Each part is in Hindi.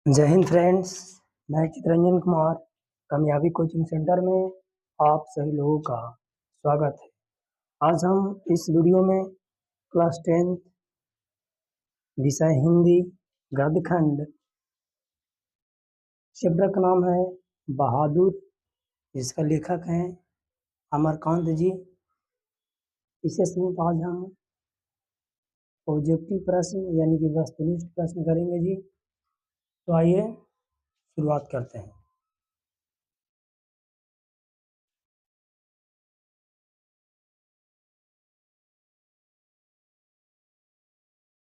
जय हिंद फ्रेंड्स। मैं चितरंजन कुमार कामयाबी कोचिंग सेंटर में आप सभी लोगों का स्वागत है। आज हम इस वीडियो में क्लास 10 विषय हिंदी गद्यखंड चैप्टर का नाम है बहादुर, जिसका लेखक हैं अमरकांत जी। इस में आज हम ऑब्जेक्टिव प्रश्न यानी कि वस्तुनिष्ठ प्रश्न करेंगे जी। तो आइए शुरुआत करते हैं।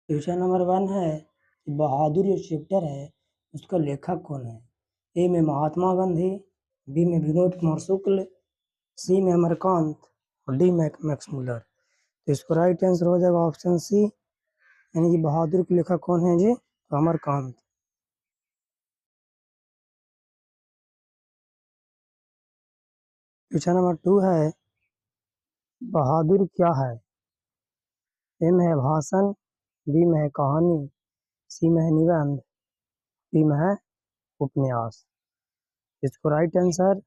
क्वेश्चन नंबर 1 है कि बहादुर जो चैप्टर है उसका लेखक कौन है। ए में महात्मा गांधी, बी में विनोद कुमार शुक्ल, सी में अमरकांत और डी में मैक्समुलर। तो इसको राइट आंसर हो जाएगा ऑप्शन सी, यानी कि बहादुर के लेखक कौन है जी, तो अमरकांत। क्वेश्चन नंबर 2 है बहादुर क्या है। ए में है भाषण, बी में है कहानी, सी में है निबंध, डी में है उपन्यास। इसको राइट आंसर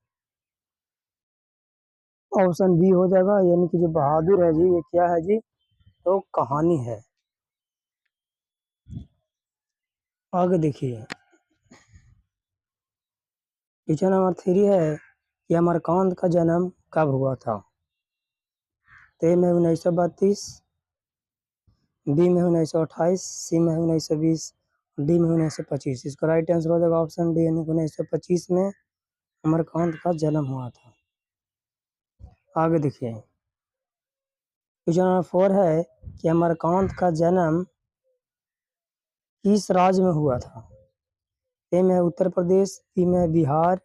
ऑप्शन बी हो जाएगा, यानी कि जो बहादुर है जी ये क्या है जी, तो कहानी है। आगे देखिए क्वेश्चन नंबर 3 है कि अमरकांत का जन्म कब हुआ था। ए में 1932, बी में 1928, सी में 1920, डी में 1925। इसका राइट आंसर हो जाएगा ऑप्शन डी, यानी 1925 में अमरकांत का जन्म हुआ था। आगे देखिए क्वेश्चन नंबर 4 है कि अमरकांत का जन्म किस राज्य में हुआ था। ए में उत्तर प्रदेश, बी में बिहार,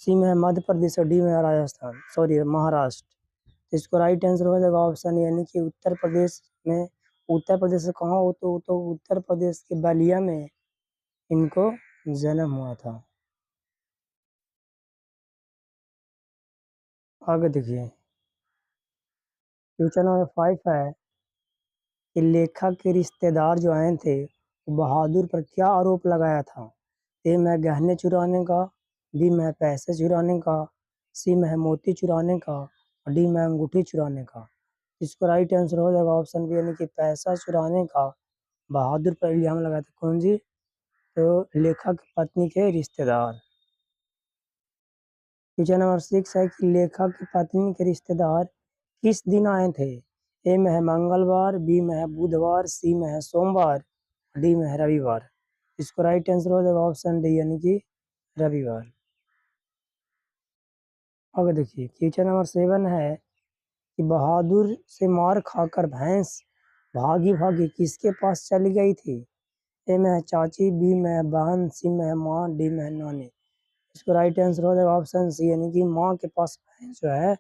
सी में मध्य प्रदेश और डी में राजस्थान महाराष्ट्र। इसको राइट आंसर हो जाएगा ऑप्शन, यानी कि उत्तर प्रदेश में। उत्तर प्रदेश से कहाँ हो, तो उत्तर प्रदेश के बलिया में इनको जन्म हुआ था। आगे देखिए क्वेश्चन नंबर 5 है कि लेखक के रिश्तेदार जो आए थे बहादुर पर क्या आरोप लगाया था। ए में गहने चुराने का, बी में पैसे चुराने का, सी में मोती चुराने का और डी में अंगूठी चुराने का। इसको राइट आंसर हो जाएगा ऑप्शन बी, यानी कि पैसा चुराने का बहादुर पर इल्जाम लगाया था। कौन जी, तो लेखक पत्नी के रिश्तेदार। क्वेश्चन नंबर 6 है कि लेखक की पत्नी के रिश्तेदार किस दिन आए थे। ए में है मंगलवार, बी में है बुधवार, सी में है सोमवार, डी में है रविवार। इसको राइट आंसर हो जाएगा ऑप्शन डी, यानी कि रविवार। आगे देखिए क्वेश्चन नंबर 7 है कि बहादुर से मार खाकर भैंस भागी भागी किसके पास चली गई थी। ए में है चाची, बी में है बहन, सी में है माँ, डी में है नानी। इसको राइट आंसर हो जाएगा ऑप्शन सी, यानी कि माँ के पास भैंस जो है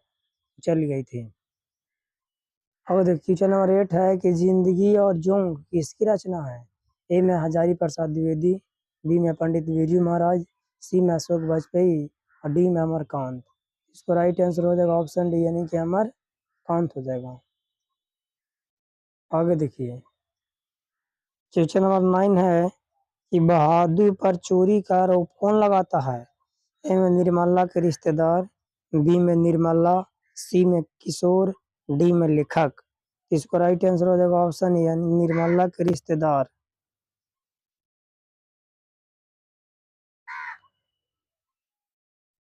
चली गई थी। अब देखिए क्वेश्चन नंबर 8 है कि जिंदगी और जोंक किसकी रचना है। ए में हजारी प्रसाद द्विवेदी, बी में पंडित बिरजू महाराज, सी में अशोक वाजपेयी और डी में अमरकांत। इसको राइट आंसर हो जाएगा ऑप्शन डी, यानी कि अमरकांत हो जाएगा। आगे देखिए क्वेश्चन नंबर 9 है कि बहादुर पर चोरी का आरोप कौन लगाता है। ए में निर्मला के रिश्तेदार, बी में निर्मला, सी में किशोर, डी में लेखक। इसको राइट आंसर हो जाएगा ऑप्शन ए, यानी निर्मला के रिश्तेदार।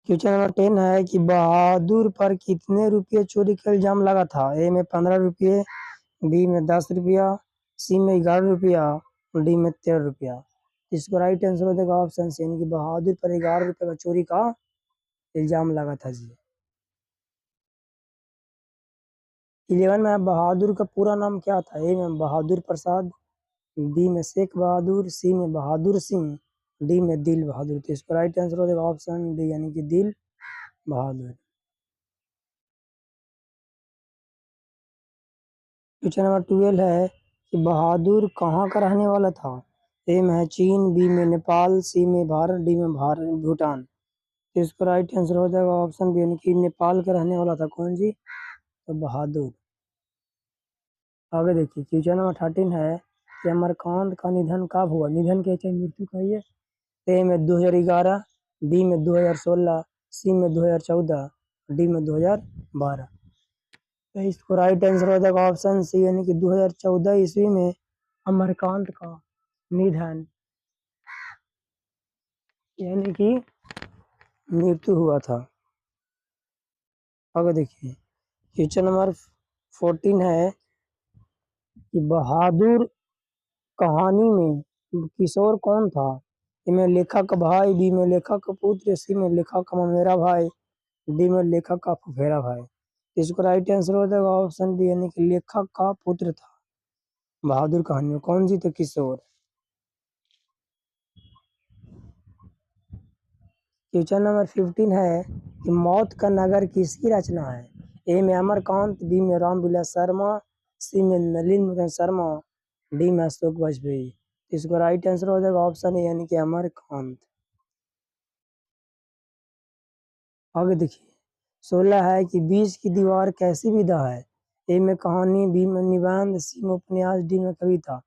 क्वेश्चन नंबर 10 है कि बहादुर पर कितने रुपये चोरी का इल्जाम लगा था। ए में 15 रुपये, बी में 10 रुपया, सी में 11 रुपया, डी में 13 रुपया। इसको राइट आंसर हो जाएगा ऑप्शन सी, यानी कि बहादुर पर 11 रुपये का चोरी का इल्जाम लगा था जी। 11 में बहादुर का पूरा नाम क्या था। ए में बहादुर प्रसाद, बी में शेख बहादुर, सी में बहादुर सिंह, डी में दिल बहादुर। तो इसका राइट आंसर हो जाएगा ऑप्शन डी, यानी कि दिल बहादुर। क्वेश्चन नंबर 12 है कि बहादुर कहाँ का रहने वाला था। ए में है चीन, बी में नेपाल, सी में भारत, डी में भूटान। तो इसका राइट आंसर हो जाएगा ऑप्शन बी, यानी कि नेपाल का रहने वाला था। कौन जी, तो बहादुर। आगे देखिए क्वेश्चन नंबर 13 है कि अमरकांत का निधन कब हुआ? निधन के चाहे मृत्यु कहिए। ए में 2011, बी में 2016, सी में 2014, डी में 2012। तो इसको राइट आंसर हो जाएगा ऑप्शन सी, यानी कि 2014 ईस्वी में अमरकांत का निधन यानी कि मृत्यु हुआ था। आगे देखिए क्वेश्चन नंबर 14 है कि बहादुर कहानी में किशोर कौन था? ए में लेखक भाई, बी में लेखक पुत्र, सी में लेखक ममेरा भाई, डी में लेखक का फुफेरा भाई। इसको राइट आंसर हो जाएगा ऑप्शन बी, यानी कि लेखक का पुत्र था। बहादुर कहानी में कौन जी? तो किशोर। क्वेश्चन नंबर 15 है कि मौत का नगर किसकी रचना है? ए में अमरकांत, बी में रामविलास शर्मा, सी में नलिन मोहन शर्मा, डी में अशोक वाजपेयी। इसको राइट आंसर हो जाएगा ऑप्शन ए, यानी कि अमरकांत। आगे देखिए 16 है कि बीच की दीवार कैसी विधा है? ए में कहानी, बी में निबंध, सी में उपन्यास, डी में कविता।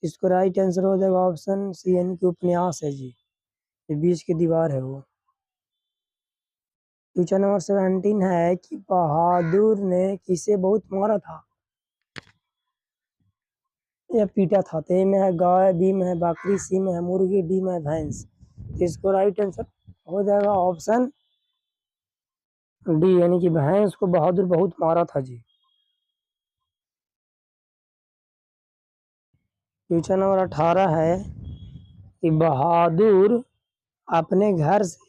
इसको राइट आंसर हो जाएगा ऑप्शन सी, यानी कि उपन्यास है जी। ये बीच की दीवार है वो। क्वेश्चन नंबर 17 है कि बहादुर ने किसे बहुत मारा था या पीटा था? तो ए में है गाय, बी में है बकरी, सी में है मुर्गी, डी में है भैंस। इसको राइट आंसर हो जाएगा ऑप्शन डी, यानी कि भैंस को बहादुर बहुत मारा था जी। क्वेश्चन नंबर 18 है कि बहादुर अपने घर से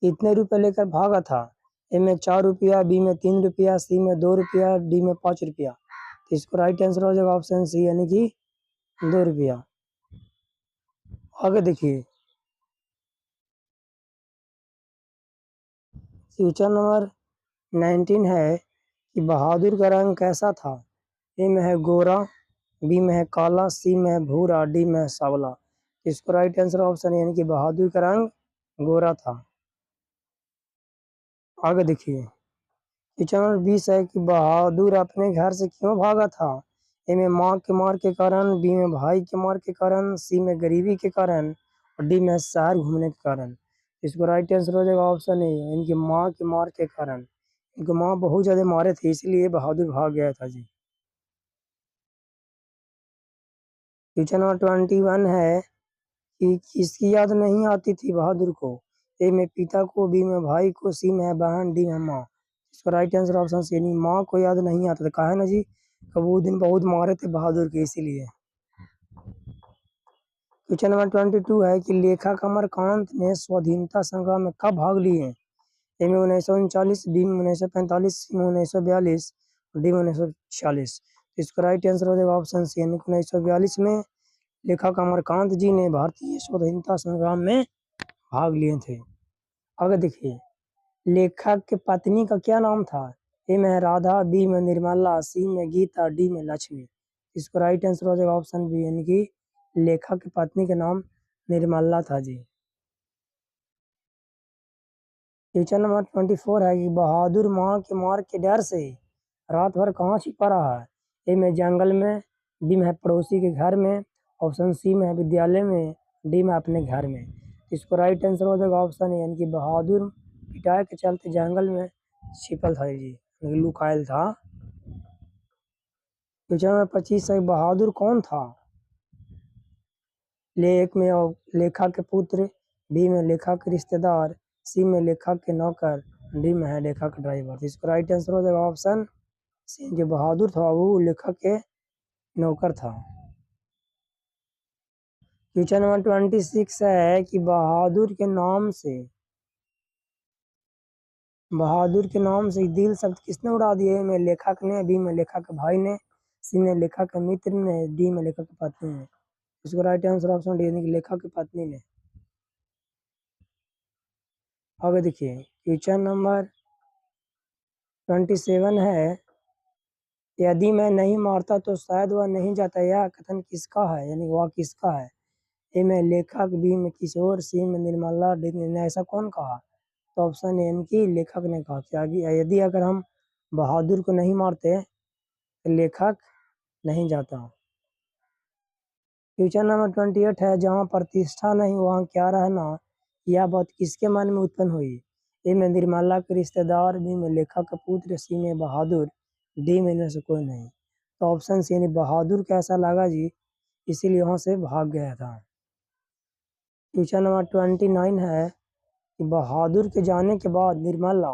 कितने रुपए लेकर भागा था? ए में 4 रुपया, बी में 3 रुपया, सी में 2 रुपया, डी में 5 रुपया। तो इसको राइट आंसर हो जाएगा ऑप्शन सी, यानी कि 2 रुपया। आगे देखिए क्वेश्चन नंबर 19 है कि बहादुर का रंग कैसा था? ए में है गोरा, बी में है काला, सी में है भूरा, डी में है सांवला। इसको राइट आंसर ऑप्शन यानी कि बहादुर का रंग गोरा था। आगे देखिए क्वेश्चन नंबर 20 है कि बहादुर अपने घर से क्यों भागा था? ए में माँ के मार के कारण, बी में भाई के मार के कारण, सी में गरीबी के कारण, और डी में शहर घूमने के कारण। इसको राइट आंसर हो जाएगा ऑप्शन ए, इनकी माँ के मार के कारण। इनको माँ बहुत ज्यादा मारे थे, इसलिए बहादुर भाग गया था जी। क्वेश्चन नंबर 21 है कि किसकी याद नहीं आती थी बहादुर को? ए में पिता को, बी में भाई को, सी में है बहन, डी में माँ। इसका राइट आंसर ऑप्शन सी, यानी माँ को याद नहीं आता था। कहा है ना जी कि वो दिन बहुत मारे थे बहादुर के, इसीलिए। क्वेश्चन नंबर 22 है कि लेखक अमरकांत ने स्वाधीनता संग्राम में कब भाग लिए? ए में 1939, बी में 1945, सी में 1942, डी में 1946। इसका राइट आंसर हो जाएगा ऑप्शन सी, यानी 1942 में लेखक अमरकांत जी ने भारतीय स्वतंत्रता संग्राम में भाग लिए थे। आगे देखिए लेखक की पत्नी का क्या नाम था? ए में है राधा, बी में निर्मला, सी में गीता, डी में लक्ष्मी। इसको राइट आंसर हो जाएगा ऑप्शन बी, यानी कि लेखक की पत्नी का नाम निर्मला था जी। क्वेश्चन नंबर 24 है कि बहादुर माँ के मार के डर से रात भर कहाँ छिपा रहा है? ए में जंगल में, बी में है पड़ोसी के घर में, ऑप्शन सी में है विद्यालय में, डी में अपने घर में। इसको राइट आंसर हो जाएगा ऑप्शन ए, यानी कि बहादुर पिटाई के चलते जंगल में छिपल था जी, लुकायल था। क्वेश्चन नंबर 25 है बहादुर कौन था? एक में लेखक के पुत्र, बी में लेखक के रिश्तेदार, सी में लेखक के नौकर, डी में है लेखक का ड्राइवर। इसका राइट आंसर हो जाएगा ऑप्शन सी, जो बहादुर था वो लेखक के नौकर था। क्वेश्चन नंबर 26 है कि बहादुर के नाम से दिल शब्द किसने उड़ा दिए? में लेखक ने, बी में लेखक के भाई ने, सी में लेखक के मित्र ने, डी में लेखक की पत्नी ने। इसको राइट आंसर ऑप्शन डी, यानी कि लेखक की पत्नी ने। आगे देखिए क्वेश्चन नंबर 27 है यदि मैं नहीं मारता तो शायद वह नहीं जाता, यह कथन किसका है? यानी वह किसका है? ए में लेखक, बी में किशोर, सी में निर्मला, डी में ऐसा कौन कहा? तो ऑप्शन ए कि लेखक ने कहा कि यदि अगर हम बहादुर को नहीं मारते तो लेखक नहीं जाता। क्वेश्चन नंबर 28 है, जहाँ प्रतिष्ठा नहीं वहाँ क्या रहना, यह बात किसके मन में उत्पन्न हुई? ए में निर्मला के रिश्तेदार, बी में लेखक का पुत्र, सी में बहादुर, डी में इनमें से कोई नहीं। तो ऑप्शन सी यानी बहादुर कैसा लगा जी, इसीलिए वहाँ से भाग गया था। क्वेश्चन नंबर 29 है कि बहादुर के जाने के बाद निर्मला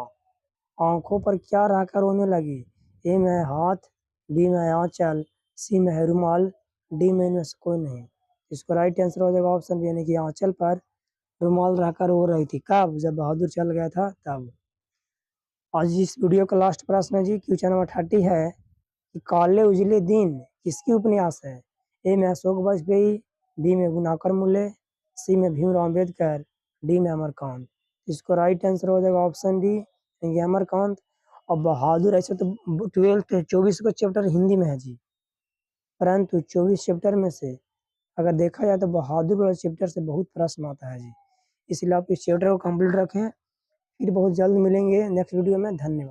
आंखों पर क्या रहकर रोने लगी? ए में हाथ, बी में आंचल, सी में है रुमाल, डी में इनमें से कोई नहीं। इसको राइट आंसर हो जाएगा ऑप्शन बी यानी कि आंचल पर रुमाल रहकर रो रही थी। कब? जब बहादुर चल गया था तब। आज इस वीडियो का लास्ट प्रश्न है जी, क्वेश्चन नंबर 30 है कि काले उजले दिन किसकी उपन्यास है? ए में अशोक वाजपेयी, बी में गुनाकर मुल्ले, सी में भीमराव अम्बेडकर, डी में अमरकांत। इसको राइट आंसर हो जाएगा ऑप्शन डी यानी अमरकांत। और बहादुर ऐसे तो 24 का चैप्टर हिंदी में है जी, परंतु 24 चैप्टर में से अगर देखा जाए तो बहादुर वाले चैप्टर से बहुत प्रश्न आता है जी, इसलिए आप इस चैप्टर को कंप्लीट रखें। फिर बहुत जल्द मिलेंगे नेक्स्ट वीडियो में। धन्यवाद।